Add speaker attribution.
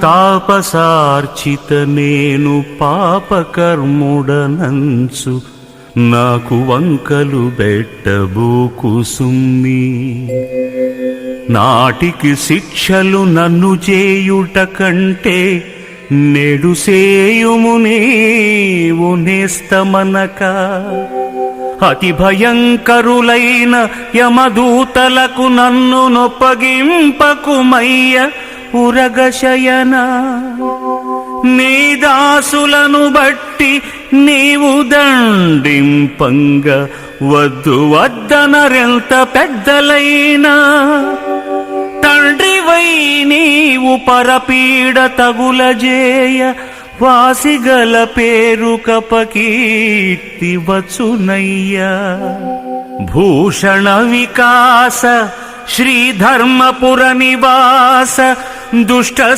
Speaker 1: తాపసార్చిత నేను పాపకర్ముడనంచు నాకు వంకలు బెట్టబోకు సుమ్మి. నాటికి శిక్షలు నన్ను చేయుట కంటే నేడు సేయుము నీవు నేస్తమనక. అతి భయంకరులైన యమదూతలకు నన్ను నొప్పగింపకుమయ్య ఉరగశయన. నీ దాసులను బట్టి నీవు దండింపంగ వద్దు వద్దనరెంత పెద్దలైనా. తండ్రివై నీవు పరపీడ తగులజేయ వాసిగల పేరు కపకీర్తి వచ్చునయ్యా. భూషణ వికాస శ్రీధర్మపుర నివాస దుష్ట